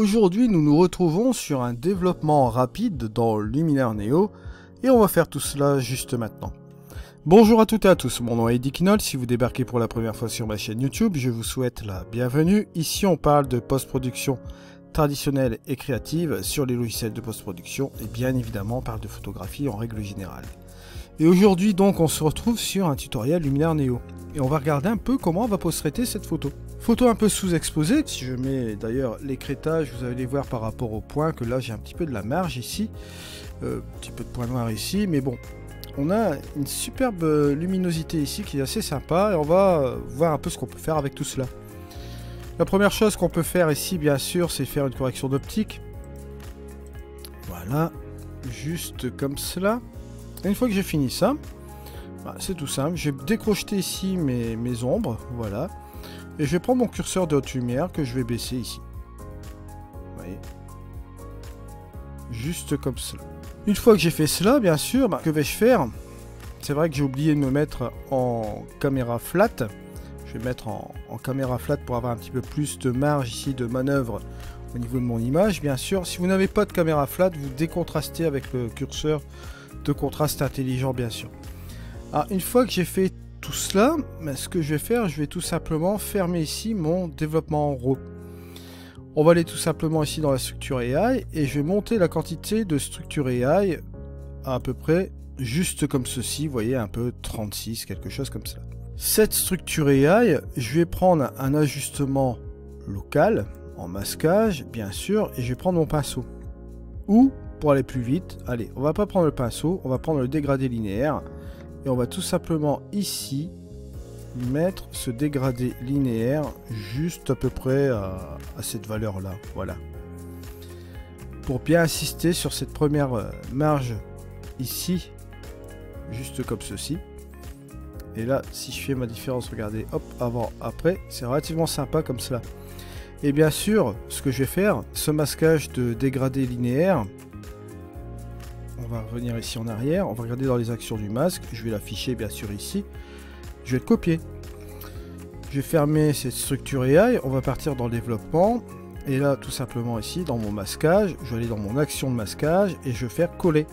Aujourd'hui, nous nous retrouvons sur un développement rapide dans Luminaire Neo et on va faire tout cela juste maintenant. Bonjour à toutes et à tous, mon nom est Eddie Knoll. Si vous débarquez pour la première fois sur ma chaîne YouTube, je vous souhaite la bienvenue. Ici, on parle de post-production traditionnelle et créative sur les logiciels de post-production et bien évidemment, on parle de photographie en règle générale. Et aujourd'hui, donc, on se retrouve sur un tutoriel Luminaire Neo et on va regarder un peu comment on va post-traiter cette photo. Photo un peu sous-exposée, si je mets d'ailleurs l'écrêtage, vous allez voir par rapport au point que là j'ai un petit peu de la marge ici, un petit peu de point noir ici, mais bon, on a une superbe luminosité ici qui est assez sympa et on va voir un peu ce qu'on peut faire avec tout cela. La première chose qu'on peut faire ici, bien sûr, c'est faire une correction d'optique. Voilà, juste comme cela. Et une fois que j'ai fini ça, c'est tout simple, je vais décrocheter ici mes ombres, voilà. Et je vais prendre mon curseur de haute lumière que je vais baisser ici. Vous voyez? Juste comme cela. Une fois que j'ai fait cela, bien sûr, que vais-je faire? C'est vrai que j'ai oublié de me mettre en caméra flat. Je vais mettre en caméra flat pour avoir un petit peu plus de marge ici de manœuvre au niveau de mon image. Bien sûr, si vous n'avez pas de caméra flat, vous décontrastez avec le curseur de contraste intelligent, bien sûr. Alors, une fois que j'ai fait tout cela, ce que je vais faire, je vais tout simplement fermer ici mon développement en RAW. On va aller tout simplement ici dans la structure AI et je vais monter la quantité de structure AI à peu près juste comme ceci, vous voyez, un peu 36, quelque chose comme ça. Cette structure AI, je vais prendre un ajustement local en masquage, bien sûr, et je vais prendre mon pinceau. Ou, pour aller plus vite, allez, on va pas prendre le pinceau, on va prendre le dégradé linéaire. Et on va tout simplement ici mettre ce dégradé linéaire juste à peu près à cette valeur là, voilà. Pour bien insister sur cette première marge ici, juste comme ceci. Et là, si je fais ma différence, regardez, hop, avant, après, c'est relativement sympa comme cela. Et bien sûr, ce que je vais faire, ce masquage de dégradé linéaire, on va revenir ici en arrière, on va regarder dans les actions du masque, je vais l'afficher bien sûr ici, je vais le copier. Je vais fermer cette structure AI, on va partir dans le développement, et là tout simplement ici dans mon masquage, je vais aller dans mon action de masquage et je vais faire coller.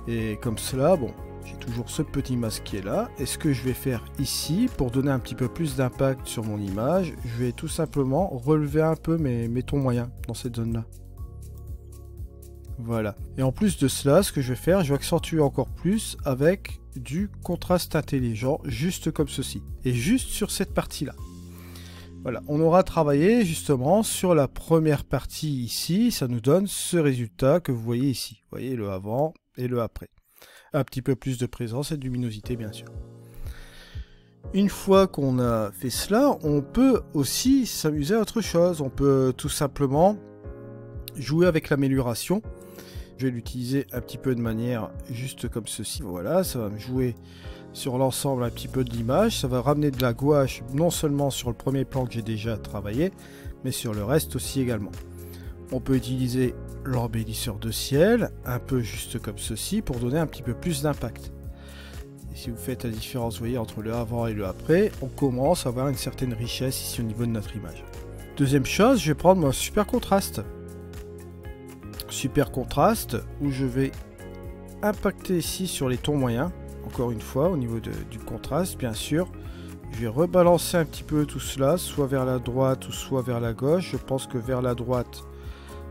Et comme cela, bon, j'ai toujours ce petit masque qui est là, et ce que je vais faire ici, pour donner un petit peu plus d'impact sur mon image, je vais tout simplement relever un peu mes tons moyens dans cette zone-là. Voilà. Et en plus de cela, ce que je vais faire, je vais accentuer encore plus avec du contraste intelligent, juste comme ceci. Et juste sur cette partie-là. Voilà. On aura travaillé justement sur la première partie ici. Ça nous donne ce résultat que vous voyez ici. Vous voyez le avant et le après. Un petit peu plus de présence et de luminosité, bien sûr. Une fois qu'on a fait cela, on peut aussi s'amuser à autre chose. On peut tout simplement jouer avec l'amélioration. Je vais l'utiliser un petit peu de manière juste comme ceci. Voilà, ça va me jouer sur l'ensemble un petit peu de l'image. Ça va ramener de la gouache non seulement sur le premier plan que j'ai déjà travaillé, mais sur le reste aussi également. On peut utiliser l'embellisseur de ciel, un peu juste comme ceci, pour donner un petit peu plus d'impact. Et si vous faites la différence, vous voyez, entre le avant et le après, on commence à avoir une certaine richesse ici au niveau de notre image. Deuxième chose, je vais prendre mon super contraste. Super contraste où je vais impacter ici sur les tons moyens, encore une fois au niveau du contraste bien sûr. Je vais rebalancer un petit peu tout cela, soit vers la droite ou soit vers la gauche. Je pense que vers la droite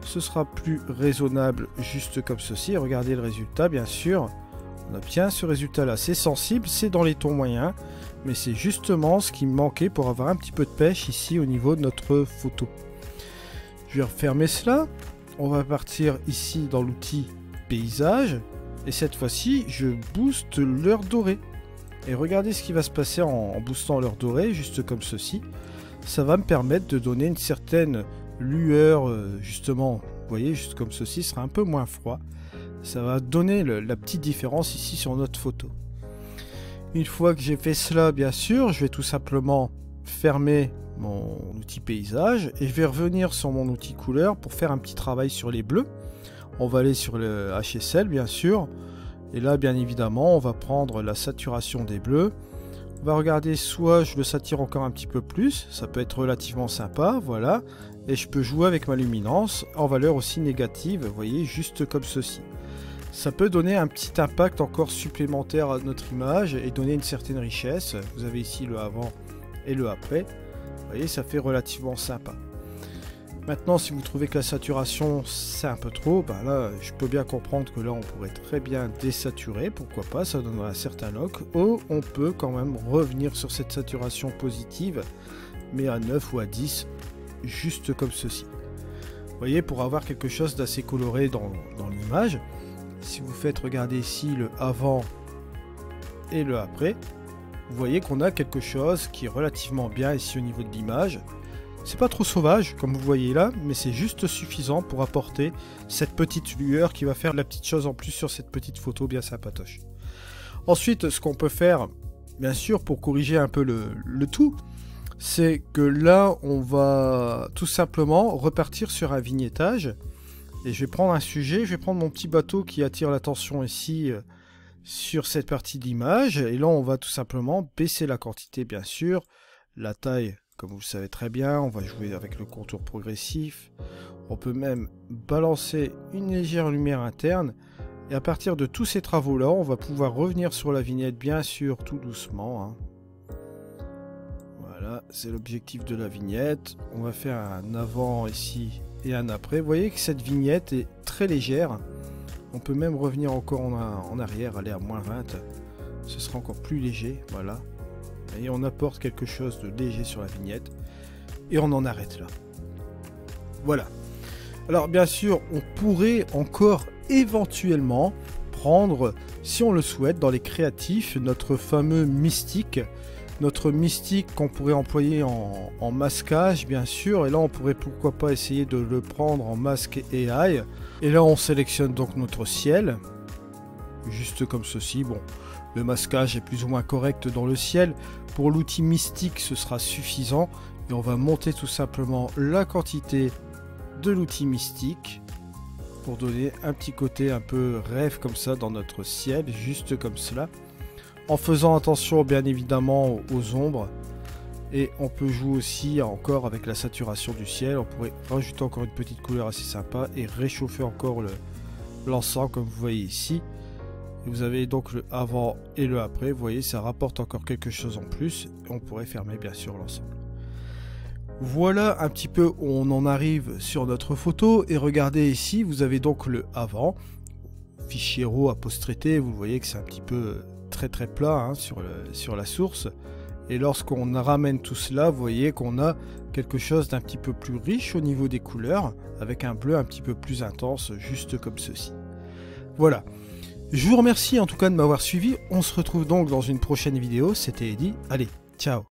ce sera plus raisonnable, juste comme ceci. Regardez le résultat, bien sûr on obtient ce résultat là, c'est sensible, c'est dans les tons moyens, mais c'est justement ce qui me manquait pour avoir un petit peu de pêche ici au niveau de notre photo. Je vais refermer cela. On va partir ici dans l'outil paysage et cette fois-ci je booste l'heure dorée et regardez ce qui va se passer en boostant l'heure dorée juste comme ceci. Ça va me permettre de donner une certaine lueur justement, vous voyez, juste comme ceci, sera un peu moins froid. Ça va donner la petite différence ici sur notre photo. Une fois que j'ai fait cela, bien sûr, je vais tout simplement fermer mon outil paysage et je vais revenir sur mon outil couleur pour faire un petit travail sur les bleus. On va aller sur le HSL bien sûr et là bien évidemment on va prendre la saturation des bleus. On va regarder, soit je le satire encore un petit peu plus, ça peut être relativement sympa, voilà, Et je peux jouer avec ma luminance en valeur aussi négative, vous voyez, juste comme ceci. Ça peut donner un petit impact encore supplémentaire à notre image et donner une certaine richesse. Vous avez ici le avant et le après. Vous voyez, ça fait relativement sympa. Maintenant, si vous trouvez que la saturation c'est un peu trop, ben là, je peux bien comprendre que là, on pourrait très bien désaturer, pourquoi pas, ça donnerait un certain look. Ou on peut quand même revenir sur cette saturation positive, mais à 9 ou à 10, juste comme ceci. Vous voyez, pour avoir quelque chose d'assez coloré dans l'image, si vous faites regarder ici le avant et le après, vous voyez qu'on a quelque chose qui est relativement bien ici au niveau de l'image. C'est pas trop sauvage comme vous voyez là, mais c'est juste suffisant pour apporter cette petite lueur qui va faire la petite chose en plus sur cette petite photo bien sympatoche. Ensuite, ce qu'on peut faire, bien sûr, pour corriger un peu le tout, c'est que là, on va tout simplement repartir sur un vignettage. Et je vais prendre un sujet, je vais prendre mon petit bateau qui attire l'attention ici sur cette partie d'image. Et là, on va tout simplement baisser la quantité, bien sûr, la taille. Comme vous le savez très bien, on va jouer avec le contour progressif. On peut même balancer une légère lumière interne. Et à partir de tous ces travaux-là, on va pouvoir revenir sur la vignette, bien sûr, tout doucement. Hein. Voilà, c'est l'objectif de la vignette. On va faire un avant ici et un après. Vous voyez que cette vignette est très légère. On peut même revenir encore en arrière, aller à -20. Ce sera encore plus léger, voilà. Et on apporte quelque chose de léger sur la vignette et on en arrête là. Voilà. Alors bien sûr, on pourrait encore éventuellement prendre, si on le souhaite, dans les créatifs, notre fameux mystique. Notre mystique qu'on pourrait employer en masquage, bien sûr. Et là, on pourrait pourquoi pas essayer de le prendre en masque AI. Et là, on sélectionne donc notre ciel. Juste comme ceci. Bon, le masquage est plus ou moins correct dans le ciel. Pour l'outil mystique, ce sera suffisant. Et on va monter tout simplement la quantité de l'outil mystique pour donner un petit côté un peu rêve comme ça dans notre ciel, juste comme cela. En faisant attention bien évidemment aux ombres. Et on peut jouer aussi encore avec la saturation du ciel. On pourrait rajouter encore une petite couleur assez sympa et réchauffer encore l'ensemble comme vous voyez ici. Et vous avez donc le avant et le après. Vous voyez, ça rapporte encore quelque chose en plus. Et on pourrait fermer bien sûr l'ensemble. Voilà un petit peu où on en arrive sur notre photo. Et regardez ici, vous avez donc le avant. Fichier RAW à post-traité. Vous voyez que c'est un petit peu très plat hein, sur la source. Et lorsqu'on ramène tout cela, vous voyez qu'on a quelque chose d'un petit peu plus riche au niveau des couleurs, avec un bleu un petit peu plus intense, juste comme ceci. Voilà. Je vous remercie en tout cas de m'avoir suivi. On se retrouve donc dans une prochaine vidéo. C'était Eddy. Allez, ciao.